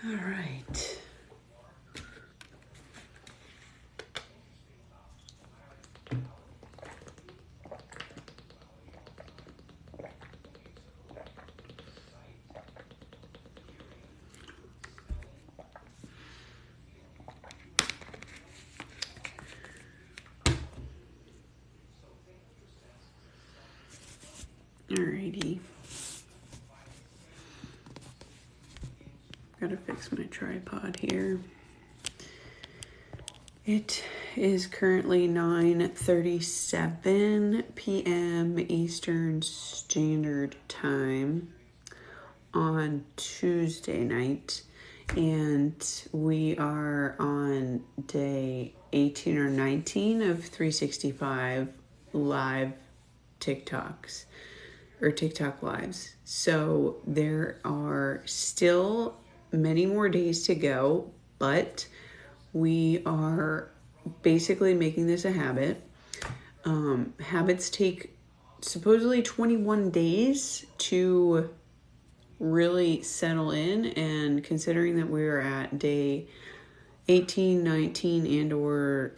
All right. Alrighty. Gotta fix my tripod here. It is currently 9:37 p.m. Eastern Standard Time on Tuesday night, and we are on day 18 or 19 of 365 live TikToks or TikTok lives. So there are still many more days to go, but we are basically making this a habit. Habits take supposedly 21 days to really settle in, and considering that we are at day 18, 19, and or,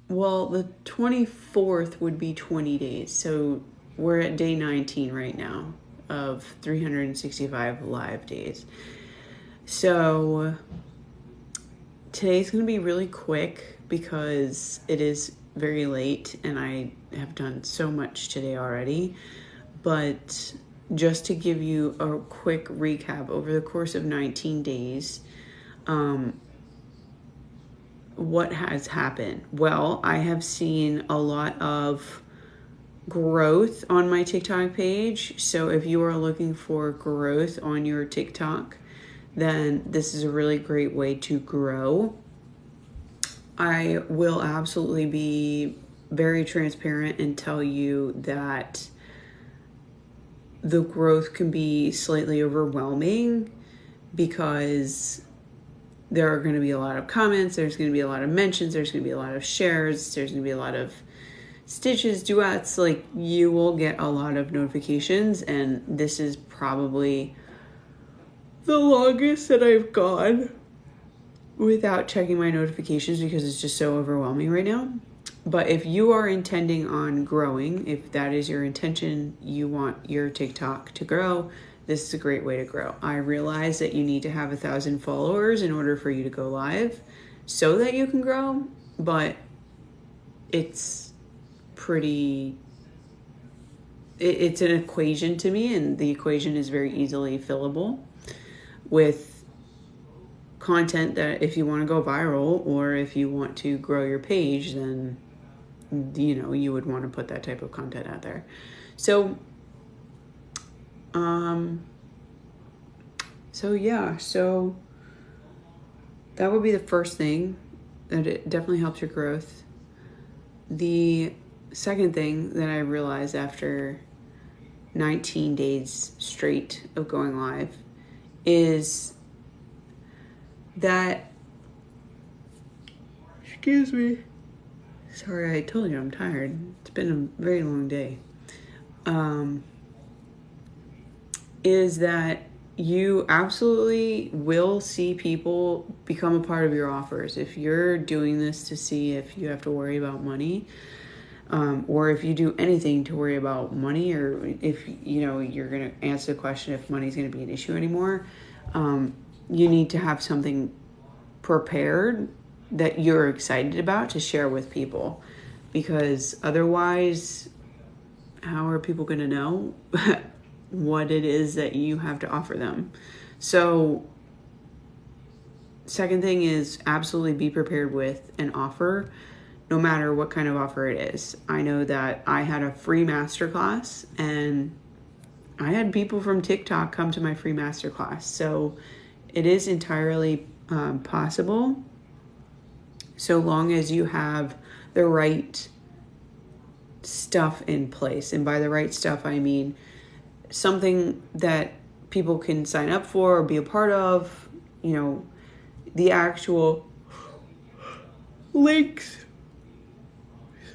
well, the 24th would be 20 days. So we're at day 19 right now of 365 live days. So today's going to be really quick because it is very late and I have done so much today already. But just to give you a quick recap, over the course of 19 days, what has happened? Well, I have seen a lot of growth on my TikTok page. So if you are looking for growth on your TikTok, then this is a really great way to grow. I will absolutely be very transparent and tell you that the growth can be slightly overwhelming because there are going to be a lot of comments, there's going to be a lot of mentions, there's going to be a lot of shares, there's going to be a lot of stitches, duets. Like, you will get a lot of notifications, and this is probably the longest that I've gone without checking my notifications because it's just so overwhelming right now. But if you are intending on growing, if that is your intention, you want your TikTok to grow, this is a great way to grow. I realize that you need to have 1,000 followers in order for you to go live so that you can grow, but it's an equation to me, and the equation is very easily fillable with content that if you want to go viral or if you want to grow your page, then you would want to put that type of content out there. So so that would be the first thing, that it definitely helps your growth. The second thing that I realized after 19 days straight of going live is that, excuse me, sorry, I told you I'm tired. It's been a very long day. Is that you absolutely will see people become a part of your offers. If you're doing this to see if you have to worry about money, or if you do anything to worry about money, or if you're going to answer the question if money is going to be an issue anymore, you need to have something prepared that you're excited about to share with people, because otherwise, how are people going to know what it is that you have to offer them? So, second thing is absolutely be prepared with an offer, no matter what kind of offer it is. I know that I had a free masterclass, and I had people from TikTok come to my free masterclass. So it is entirely possible, so long as you have the right stuff in place. And by the right stuff, I mean something that people can sign up for or be a part of, the actual links,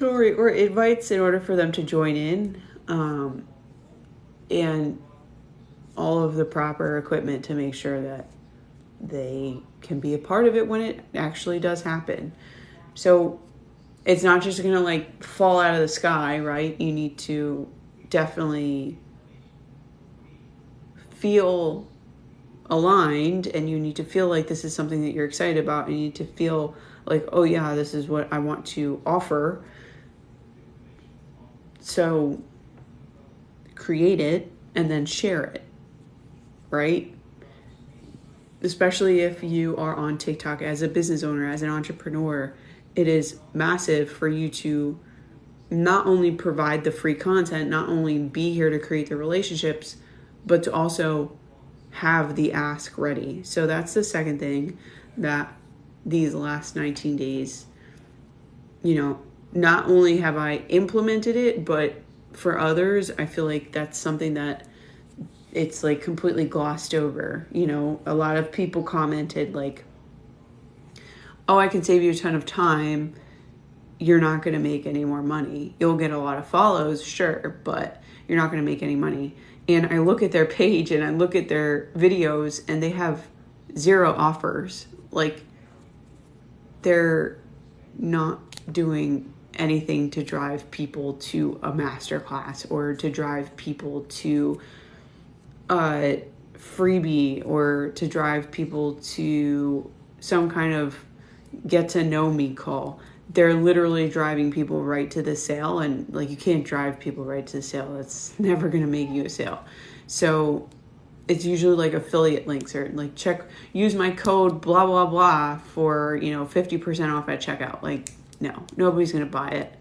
or invites in order for them to join in, and all of the proper equipment to make sure that they can be a part of it when it actually does happen. So it's not just going to like fall out of the sky, right? You need to definitely feel aligned, and you need to feel like this is something that you're excited about, and you need to feel like, oh yeah, this is what I want to offer. So create it and then share it, right? Especially if you are on TikTok as a business owner, as an entrepreneur, it is massive for you to not only provide the free content, not only be here to create the relationships, but to also have the ask ready. So that's the second thing that these last 19 days, not only have I implemented it, but for others, I feel like that's something that it's like completely glossed over. A lot of people commented like, oh, I can save you a ton of time. You're not going to make any more money. You'll get a lot of follows, sure, but you're not going to make any money. And I look at their page and I look at their videos and they have 0 offers. Like, they're not doing anything to drive people to a masterclass or to drive people to a freebie or to drive people to some kind of get to know me call. They're literally driving people right to the sale, and like, you can't drive people right to the sale. That's never going to make you a sale. So it's usually like affiliate links, or like use my code blah blah blah for 50% off at checkout. Like, no, nobody's going to buy it.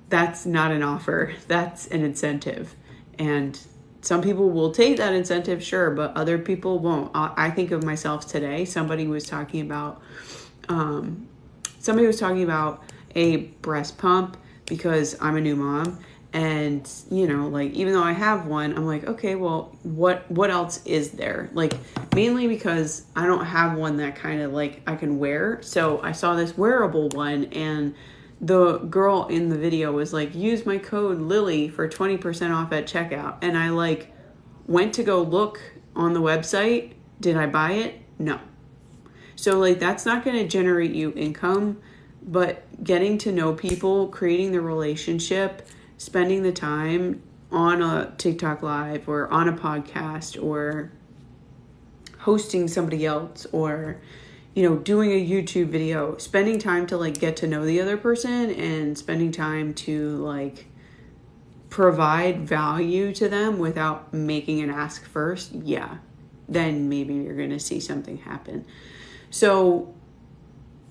That's not an offer. That's an incentive. And some people will take that incentive, sure, but other people won't. I think of myself today. Somebody was talking about a breast pump because I'm a new mom. And, like, even though I have one, I'm like, okay, well, what else is there? Like, mainly because I don't have one that kind of like I can wear. So I saw this wearable one, and the girl in the video was like, use my code Lily for 20% off at checkout. And I like went to go look on the website. Did I buy it? No. So like, that's not going to generate you income, but getting to know people, creating the relationship, spending the time on a TikTok live or on a podcast or hosting somebody else or, doing a YouTube video, spending time to like get to know the other person and spending time to like provide value to them without making an ask first. Yeah. Then maybe you're going to see something happen. So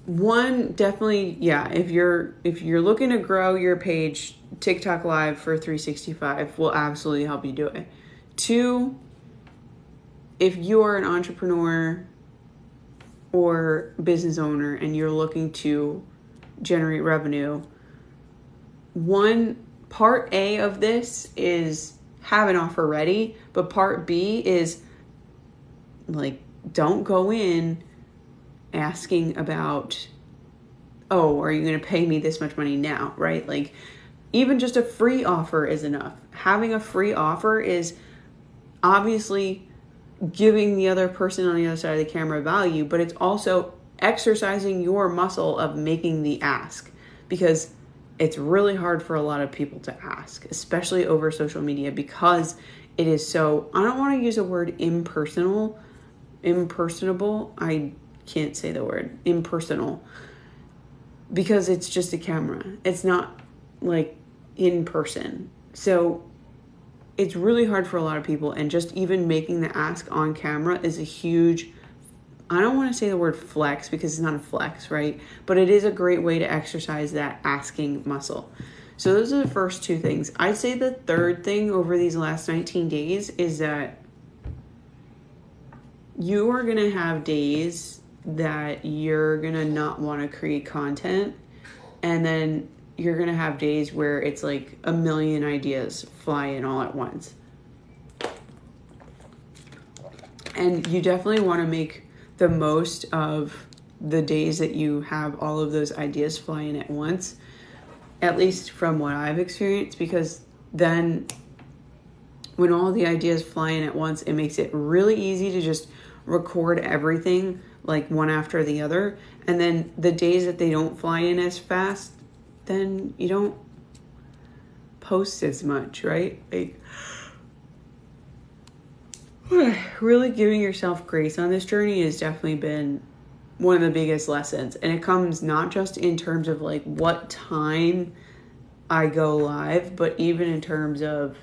one, definitely, yeah, if you're looking to grow your page, TikTok Live for 365 will absolutely help you do it. 2, if you are an entrepreneur or business owner and you're looking to generate revenue, part A of this is have an offer ready, but part B is like, don't go in asking about, oh, are you going to pay me this much money now, right? Like, even just a free offer is enough. Having a free offer is obviously giving the other person on the other side of the camera value, but it's also exercising your muscle of making the ask, because it's really hard for a lot of people to ask, especially over social media, because it is so, I don't want to use the word impersonable. I can't say the word impersonal, because it's just a camera. It's not like in person. So it's really hard for a lot of people, and just even making the ask on camera is a huge, I don't want to say the word flex because it's not a flex, right? But it is a great way to exercise that asking muscle. So those are the first 2 things. I'd say the third thing over these last 19 days is that you are going to have days that you're going to not want to create content, and then you're going to have days where it's like a million ideas fly in all at once. And you definitely want to make the most of the days that you have all of those ideas fly in at once, at least from what I've experienced, because then when all the ideas fly in at once, it makes it really easy to just record everything like one after the other. And then the days that they don't fly in as fast, then you don't post as much, right? Like, really giving yourself grace on this journey has definitely been one of the biggest lessons. And it comes not just in terms of like what time I go live, but even in terms of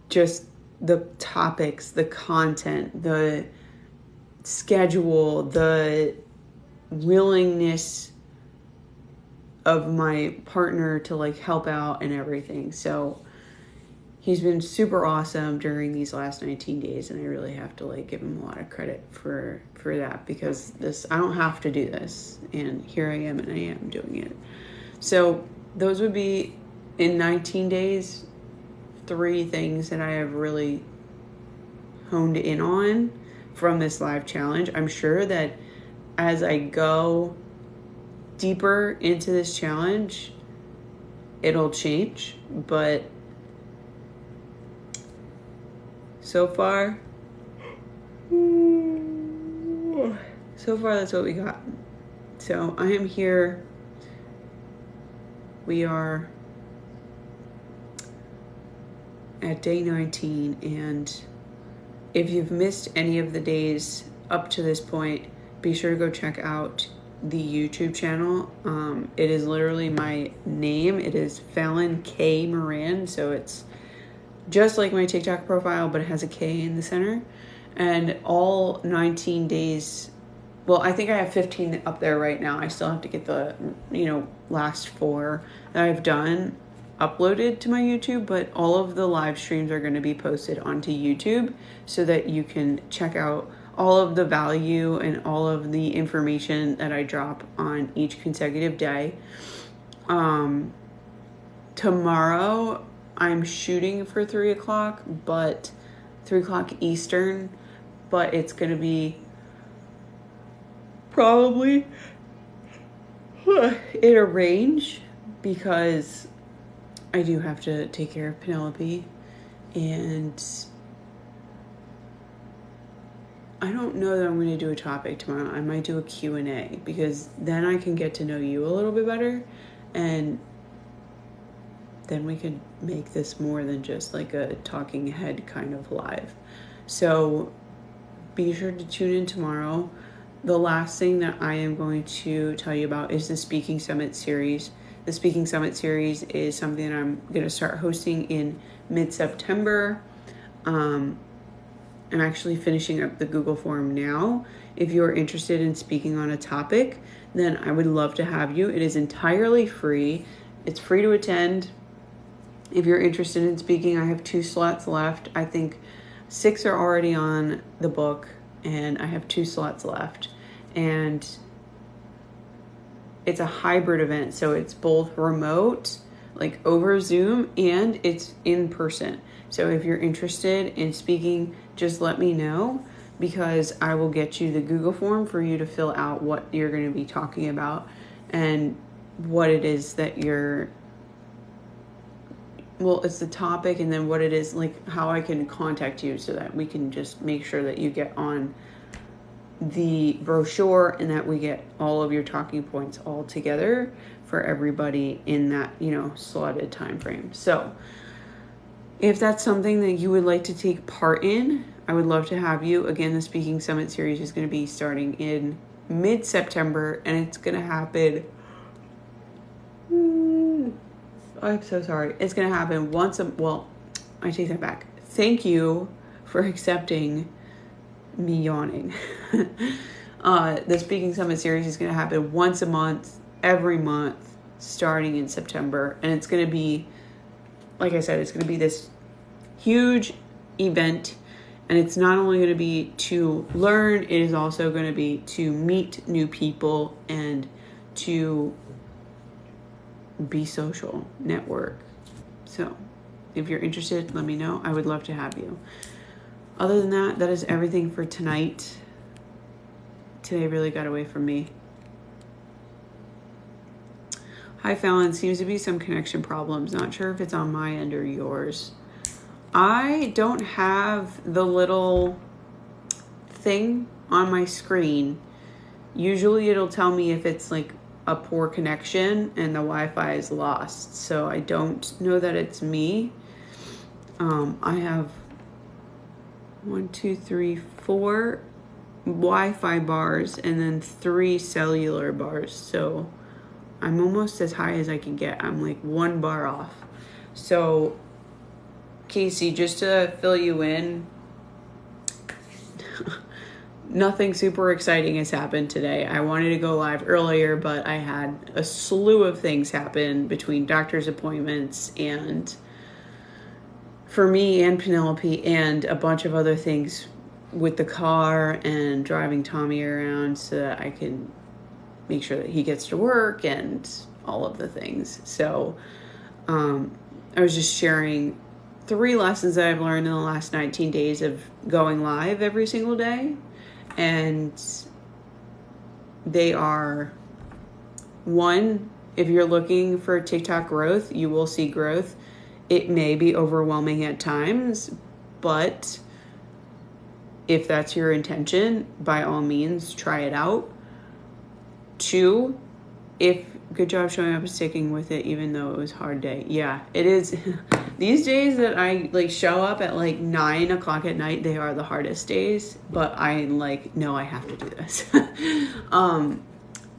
just the topics, the content, the schedule, the willingness of my partner to like help out and everything. So he's been super awesome during these last 19 days, and I really have to like give him a lot of credit for that, because I don't have to do this, and here I am, and I am doing it. So those would be, in 19 days, 3 things that I have really honed in on from this live challenge. I'm sure that as I go deeper into this challenge, it'll change, but so far that's what we got. So I am here. We are at day 19, and if you've missed any of the days up to this point, be sure to go check out the YouTube channel. It is literally my name. It is Fallon K. Moran, so it's just like my TikTok profile, but it has a K in the center. And all 19 days, well, I think I have 15 up there right now. I still have to get the, last 4 that I've done uploaded to my YouTube, but all of the live streams are going to be posted onto YouTube so that you can check out all of the value and all of the information that I drop on each consecutive day. Tomorrow I'm shooting for 3 o'clock, but 3 o'clock Eastern, but it's going to be probably in a range, because I do have to take care of Penelope, and I don't know that I'm going to do a topic tomorrow. I might do a Q&A, because then I can get to know you a little bit better, and then we could make this more than just like a talking head kind of live. So be sure to tune in tomorrow. The last thing that I am going to tell you about is the Speaking Summit series. The Speaking Summit series is something that I'm going to start hosting in mid-September. I'm actually finishing up the Google form now. If you're interested in speaking on a topic, then I would love to have you. It is entirely free. It's free to attend. If you're interested in speaking, I have 2 slots left. I think 6 are already on the book, and I have 2 slots left. And it's a hybrid event, so it's both remote, like over Zoom, and it's in person. So if you're interested in speaking, just let me know, because I will get you the Google form for you to fill out what you're going to be talking about and what it is that it's the topic, and then what it is, like how I can contact you so that we can just make sure that you get on the brochure and that we get all of your talking points all together for everybody in that, slotted time frame. So if that's something that you would like to take part in, I would love to have you. Again, the Speaking Summit series is going to be starting in mid-September, and it's going to happen. I'm so sorry. It's going to happen I take that back. Thank you for accepting me yawning. The Speaking Summit series is going to happen once a month, every month, starting in September. And it's going to be, like I said, it's going to be this huge event. And it's not only going to be to learn, it is also going to be to meet new people and to be social, network. So if you're interested, let me know. I would love to have you. Other than that, that is everything for tonight. Today really got away from me. Hi, Fallon. Seems to be some connection problems. Not sure if it's on my end or yours. I don't have the little thing on my screen. Usually it'll tell me if it's like a poor connection and the Wi-Fi is lost. So I don't know that it's me. I have 4 Wi-Fi bars and then 3 cellular bars. So I'm almost as high as I can get. I'm like 1 bar off. So Casey, just to fill you in, nothing super exciting has happened today. I wanted to go live earlier, but I had a slew of things happen between doctor's appointments and for me and Penelope and a bunch of other things with the car and driving Tommy around so that I can make sure that he gets to work and all of the things. So I was just sharing 3 lessons that I've learned in the last 19 days of going live every single day. And they are, 1, if you're looking for TikTok growth, you will see growth. It may be overwhelming at times, but if that's your intention, by all means, try it out. 2, good job showing up and sticking with it, even though it was a hard day. Yeah, it is. These days that I like show up at like 9 o'clock at night, they are the hardest days, but I know I have to do this.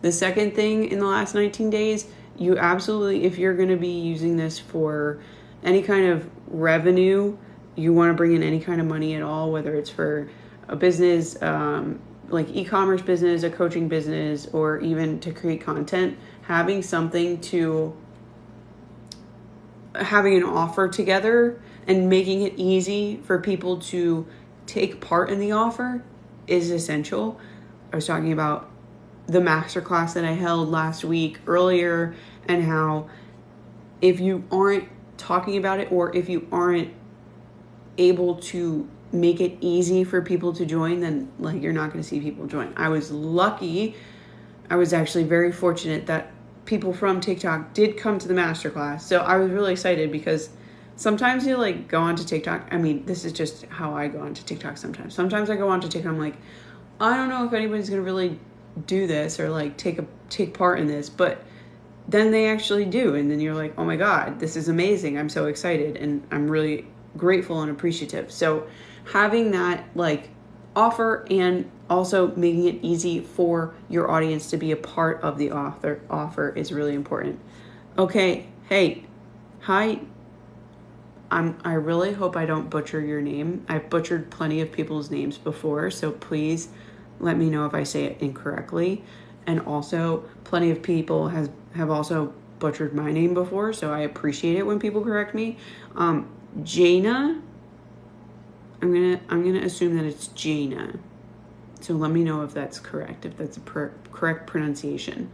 The second thing in the last 19 days, you absolutely, if you're going to be using this for any kind of revenue, you want to bring in any kind of money at all, whether it's for a business, like e-commerce business, a coaching business, or even to create content, having an offer together and making it easy for people to take part in the offer is essential. I was talking about the masterclass that I held last week earlier and how if you aren't talking about it or if you aren't able to make it easy for people to join, then like you're not going to see people join. I was lucky. I was actually very fortunate that people from TikTok did come to the masterclass. So I was really excited because sometimes you like go onto TikTok. I mean, this is just how I go onto TikTok sometimes. Sometimes I go onto TikTok, I'm like, I don't know if anybody's going to really do this or like take part in this, but then they actually do. And then you're like, oh my God, this is amazing. I'm so excited. And I'm really grateful and appreciative. So having that like offer and also making it easy for your audience to be a part of the offer is really important. Okay. Hey, hi. I really hope I don't butcher your name. I've butchered plenty of people's names before, so please let me know if I say it incorrectly. And also, plenty of people have also butchered my name before, so I appreciate it when people correct me. Jana, I'm gonna assume that it's Jana. So let me know if that's correct, if that's a correct pronunciation.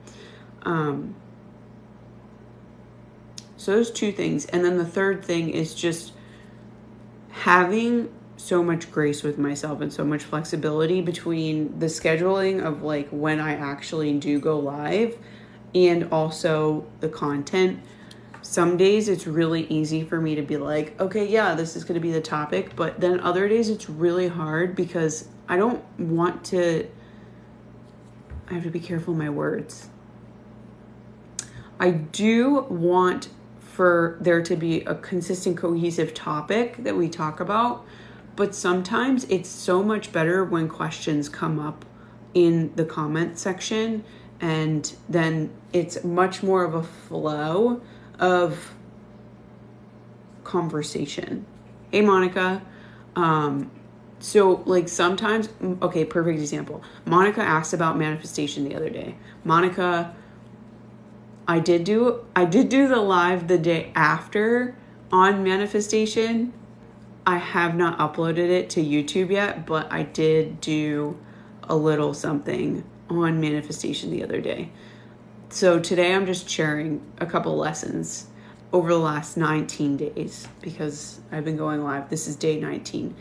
So those 2 things. And then the third thing is just having so much grace with myself and so much flexibility between the scheduling of like when I actually do go live and also the content. Some days it's really easy for me to be like, okay, yeah, this is going to be the topic. But then other days it's really hard because I have to be careful of my words. I do want for there to be a consistent, cohesive topic that we talk about, but sometimes it's so much better when questions come up in the comment section, and then it's much more of a flow of conversation. Hey, Monica. So like sometimes, okay, perfect example. Monica asked about manifestation the other day. Monica, I did do the live the day after on manifestation. I have not uploaded it to YouTube yet, but I did do a little something on manifestation the other day. So today I'm just sharing a couple lessons over the last 19 days because I've been going live. This is day 19.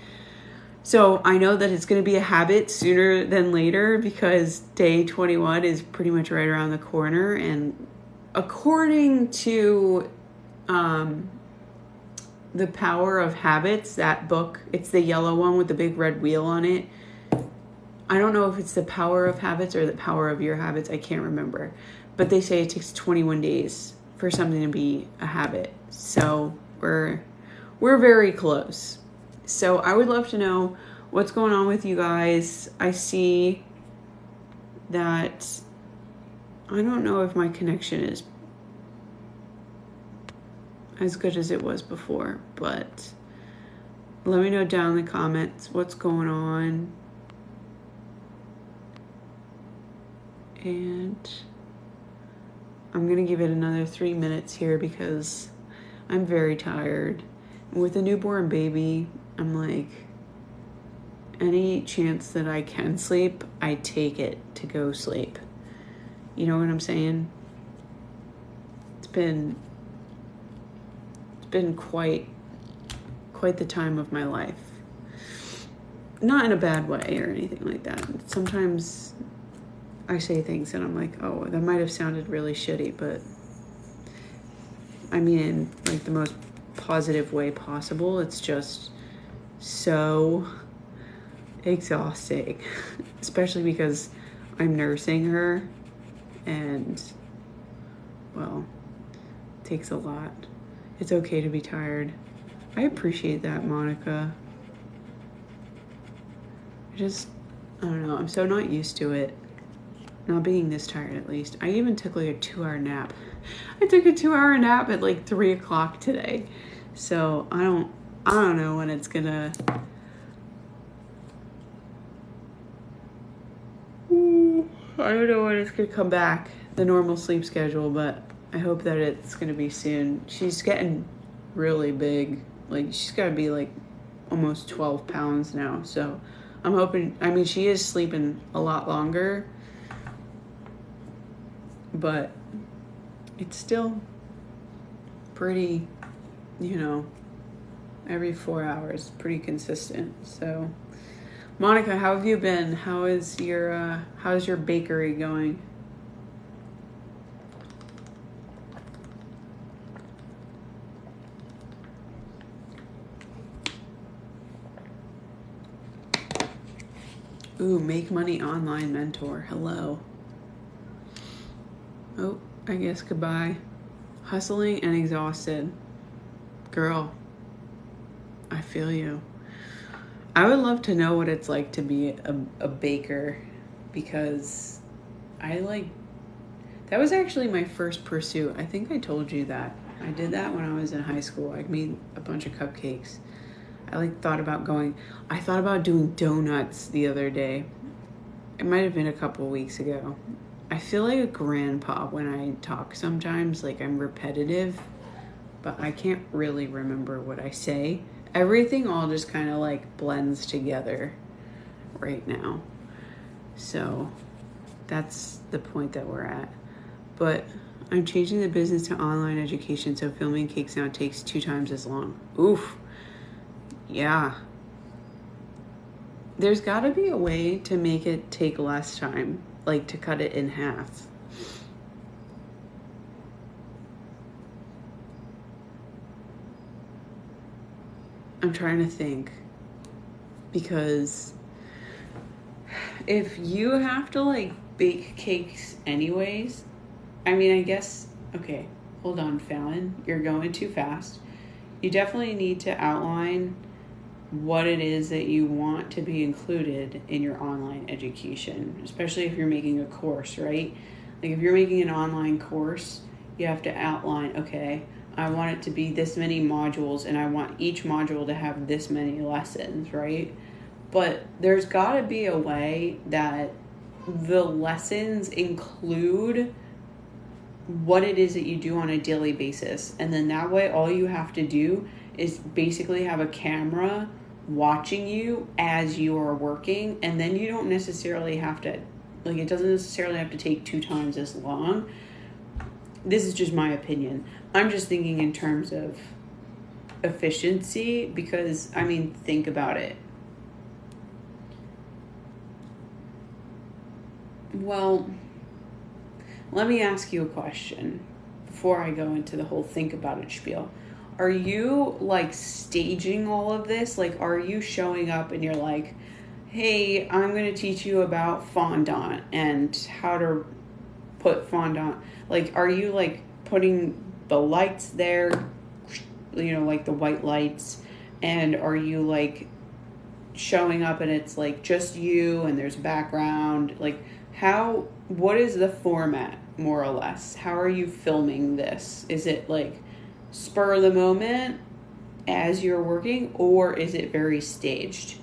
So I know that it's going to be a habit sooner than later because day 21 is pretty much right around the corner. And according to The Power of Habits, that book, it's the yellow one with the big red wheel on it. I don't know if it's the power of habits or the power of your habits. I can't remember. But they say it takes 21 days for something to be a habit. So we're very close. So I would love to know what's going on with you guys. I see that I don't know if my connection is as good as it was before, but let me know down in the comments what's going on. And I'm going to give it another 3 minutes here because I'm very tired. With a newborn baby, I'm like, any chance that I can sleep, I take it to go sleep. You know what I'm saying? It's been quite the time of my life. Not in a bad way or anything like that. Sometimes I say things and I'm like, oh, that might have sounded really shitty, but I mean in like the most positive way possible. It's just so exhausting, especially because I'm nursing her, and well, it takes a lot. It's okay to be tired. I appreciate that, Monica. I don't know, I'm so not used to it. Not being this tired, at least. I even took like a 2-hour nap. I took a 2-hour nap at like 3 o'clock today. So I don't know when it's gonna I don't know when it's gonna come back, the normal sleep schedule, but I hope that it's gonna be soon. She's getting really big. Like, she's gotta be like almost 12 pounds now. So I'm hoping, I mean, she is sleeping a lot longer, but it's still pretty, every 4 hours, pretty consistent. So Monica, how have you been? How's your bakery going? Ooh, Make Money Online Mentor. Hello. Oh, I guess goodbye. Hustling and exhausted. Girl, I feel you. I would love to know what it's like to be a baker, because that was actually my first pursuit. I think I told you that. I did that when I was in high school. I made a bunch of cupcakes. I thought about doing donuts the other day. It might have been a couple weeks ago. I feel like a grandpa when I talk sometimes, like I'm repetitive, but I can't really remember what I say. Everything all just kind of like blends together right now. So that's the point that we're at. But I'm changing the business to online education, so filming cakes now takes 2 times as long. Oof. Yeah. There's got to be a way to make it take less time, like to cut it in half. I'm trying to think, because if you have to like bake cakes anyways, I mean, I guess, okay, hold on, Fallon, you're going too fast. You definitely need to outline what it is that you want to be included in your online education, especially if you're making a course, right? Like if you're making an online course, you have to outline, okay, I want it to be this many modules and I want each module to have this many lessons, right? But there's got to be a way that the lessons include what it is that you do on a daily basis. And then that way, all you have to do is basically have a camera watching you as you are working. And then you don't necessarily have to, like, it doesn't necessarily have to take 2 times as long. This is just my opinion. I'm just thinking in terms of efficiency, because, I mean, think about it. Well, let me ask you a question before I go into the whole think about it spiel. Are you like staging all of this? Like, are you showing up and you're like, hey, I'm going to teach you about fondant and how to put fondant. Like, are you like putting the lights there, like the white lights, and are you like showing up and it's like just you and there's background? Like, what is the format, more or less? How are you filming this? Is it like spur of the moment as you're working, or is it very staged?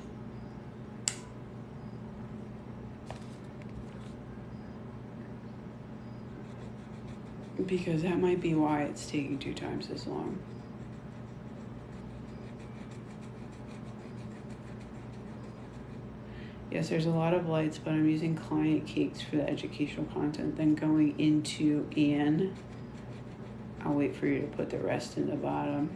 Because that might be why it's taking 2 times as long. Yes, there's a lot of lights, but I'm using client cakes for the educational content. Then going into Anne, I'll wait for you to put the rest in the bottom.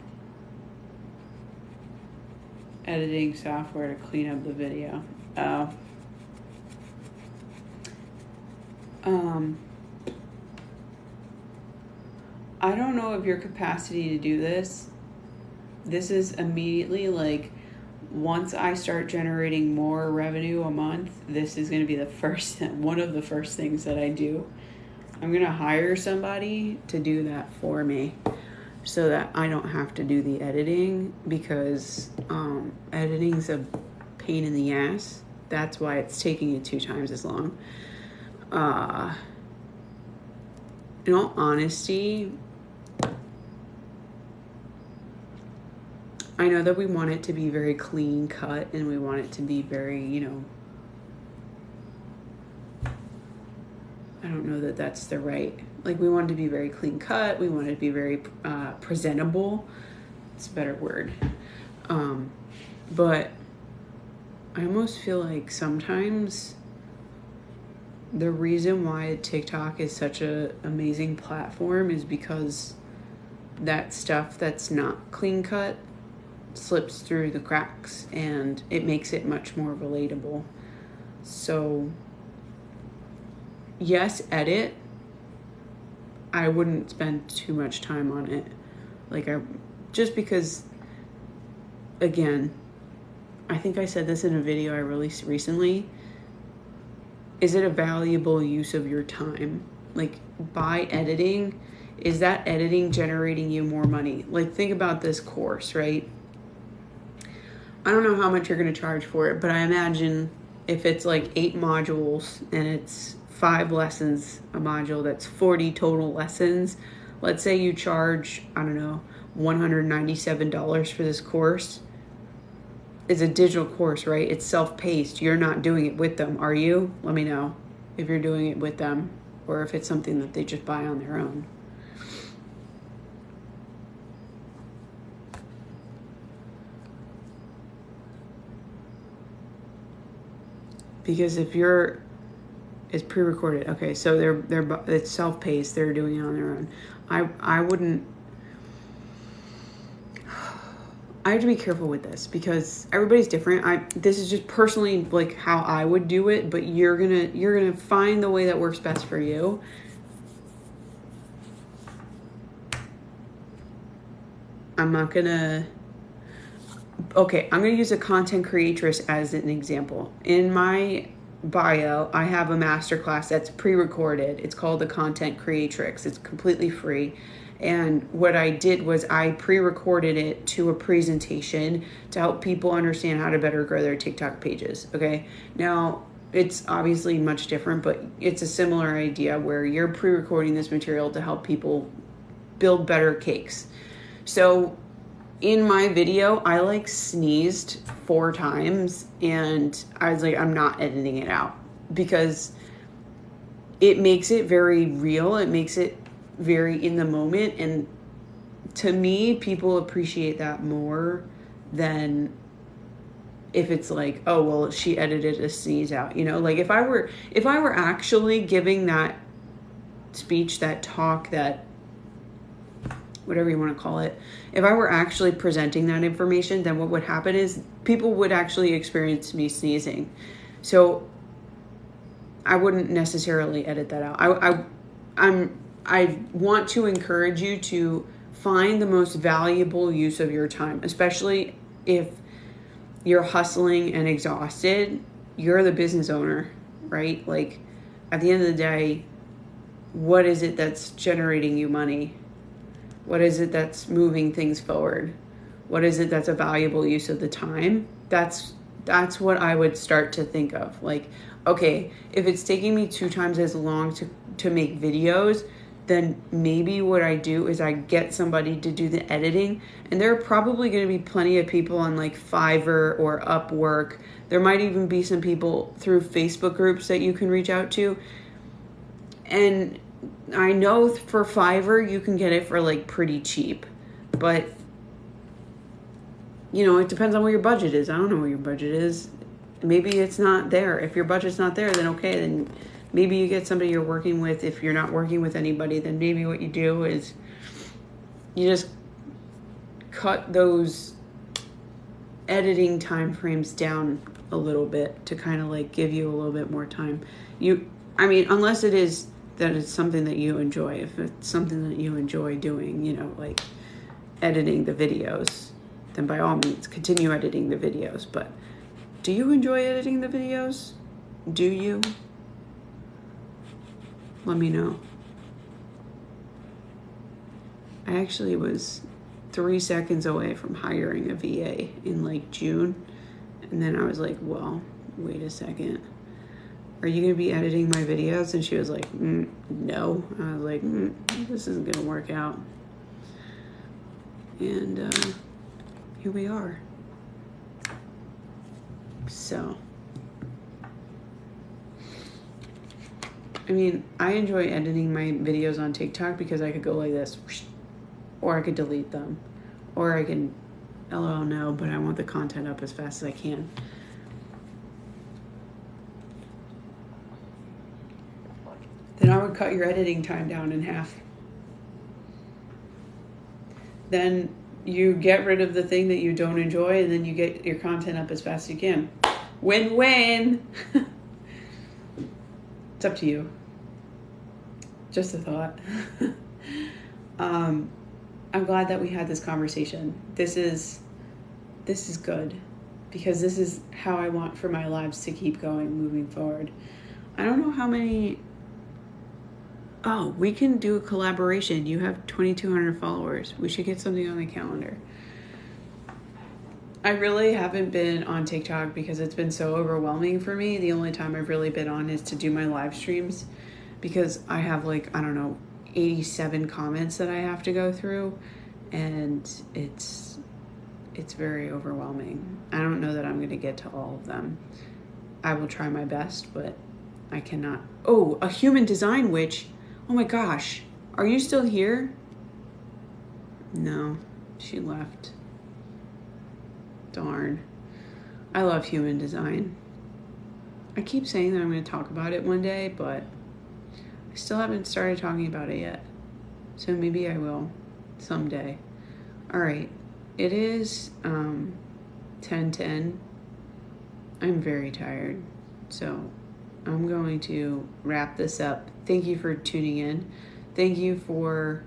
Editing software to clean up the video. I don't know of your capacity to do this. This is immediately like, once I start generating more revenue a month, this is going to be one of the first things that I do. I'm going to hire somebody to do that for me so that I don't have to do the editing, because editing's a pain in the ass. That's why it's taking you 2 times as long. In all honesty, I know that we want it to be very clean cut and we want it to be very, I don't know that that's the right, like, we want it to be very clean cut. We want it to be very presentable. It's a better word. But I almost feel like sometimes the reason why TikTok is such an amazing platform is because that stuff that's not clean cut slips through the cracks and it makes it much more relatable. So yes, edit. I wouldn't spend too much time on it. Just because, again, I think I said this in a video I released recently. Is it a valuable use of your time? Like, by editing, is that editing generating you more money? Like, think about this course, right? I don't know how much you're going to charge for it, but I imagine if it's like 8 modules and it's 5 lessons a module, that's 40 total lessons. Let's say you charge, I don't know, $197 for this course. It's a digital course, right? It's self-paced. You're not doing it with them, are you? Let me know if you're doing it with them or if it's something that they just buy on their own. Because if it's pre-recorded. Okay, so it's self-paced. They're doing it on their own. I wouldn't. I have to be careful with this because everybody's different. This is just personally like how I would do it, but you're gonna find the way that works best for you. I'm gonna use a content creatress as an example. In my bio, I have a masterclass that's pre-recorded. It's called the Content Creatrix. It's completely free. And what I did was I pre-recorded it to a presentation to help people understand how to better grow their TikTok pages. Okay. Now, it's obviously much different, but it's a similar idea where you're pre-recording this material to help people build better cakes. So in my video, I sneezed 4 times and I was like, I'm not editing it out because it makes it very real. It makes it very in the moment. And to me, people appreciate that more than if it's like, oh, well, she edited a sneeze out, like if I were actually giving that speech, that talk, that whatever you want to call it, if I were actually presenting that information, then what would happen is people would actually experience me sneezing. So I wouldn't necessarily edit that out. I want to encourage you to find the most valuable use of your time, especially if you're hustling and exhausted. you're the business owner, right? Like, at the end of the day, what is it that's generating you money? What is it that's moving things forward? What is it that's a valuable use of the time? That's what I would start to think of. Like, okay, if it's taking me 2 times as long to make videos, then maybe what I do is I get somebody to do the editing. And there are probably going to be plenty of people on like Fiverr or Upwork. There might even be some people through Facebook groups that you can reach out to. And I know for Fiverr you can get it for like pretty cheap, but you know, it depends on what your budget is. I don't know what your budget is. Maybe it's not there. If your budget's not there, then okay, then maybe you get somebody you're working with. If you're not working with anybody, then maybe what you do is you just cut those editing time frames down a little bit to kind of like give you a little bit more time. Unless it is that it's something that you enjoy. If it's something that you enjoy doing, you know, like editing the videos, then by all means continue editing the videos. But do you enjoy editing the videos? Do you? Let me know. I actually was 3 seconds away from hiring a VA in like June. And then I was like, well, wait a second. Are you going to be editing my videos? And she was like, no. I was like, this isn't going to work out. And here we are. So, I mean, I enjoy editing my videos on TikTok because I could go like this, or I could delete them, or I can, LOL, no, but I want the content up as fast as I can. Then I would cut your editing time down in half. Then you get rid of the thing that you don't enjoy, and then you get your content up as fast as you can. Win-win. It's up to you. Just a thought. I'm glad that we had this conversation. This is good, because this is how I want for my lives to keep going moving forward. I don't know how many. Oh, we can do a collaboration. You have 2,200 followers. We should get something on the calendar. I really haven't been on TikTok because it's been so overwhelming for me. The only time I've really been on is to do my live streams, because I have 87 comments that I have to go through, and it's very overwhelming. I don't know that I'm going to get to all of them. I will try my best, but I cannot. Oh, a human design witch. Oh my gosh. Are you still here? No, she left. Darn. I love human design. I keep saying that I'm going to talk about it one day, but I still haven't started talking about it yet. So maybe I will someday. All right. It is 10:10. I'm very tired. So I'm going to wrap this up. Thank you for tuning in. Thank you for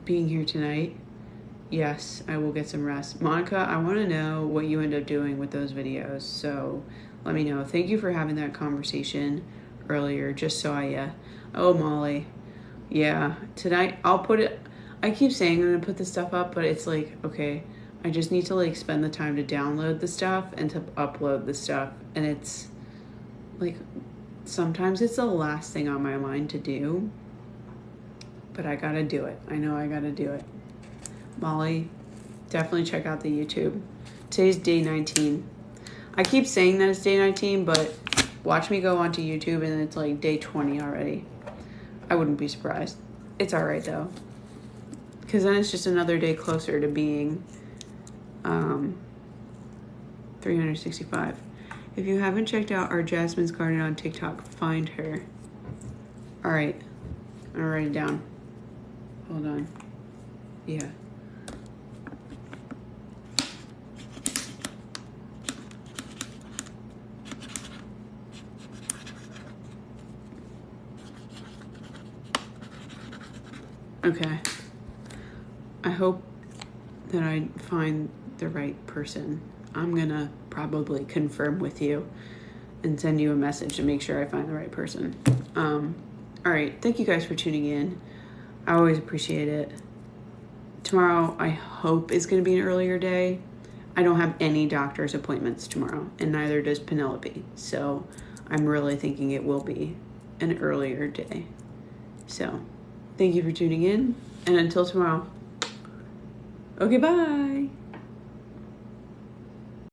being here tonight. Yes, I will get some rest. Monica, I want to know what you end up doing with those videos. So let me know. Thank you for having that conversation earlier, just so oh, Molly. Yeah, tonight I'll put it. I keep saying I'm going to put this stuff up, but it's like, okay, I just need to spend the time to download the stuff and to upload the stuff. And it's like, sometimes it's the last thing on my mind to do, but I got to do it. I know I got to do it. Molly, definitely check out the YouTube. Today's day 19. I keep saying that it's day 19, but watch me go onto YouTube and it's like day 20 already. I wouldn't be surprised. It's all right though, because then it's just another day closer to being 365. If you haven't checked out our Jasmine's Garden on TikTok, find her. All right, I'm gonna write it down. Hold on. Yeah. Okay. I hope that I find the right person. I'm gonna probably confirm with you and send you a message to make sure I find the right person. All right. Thank you guys for tuning in. I always appreciate it. Tomorrow, I hope, is going to be an earlier day. I don't have any doctor's appointments tomorrow, and neither does Penelope. So I'm really thinking it will be an earlier day. So thank you for tuning in, and until tomorrow. Okay, bye.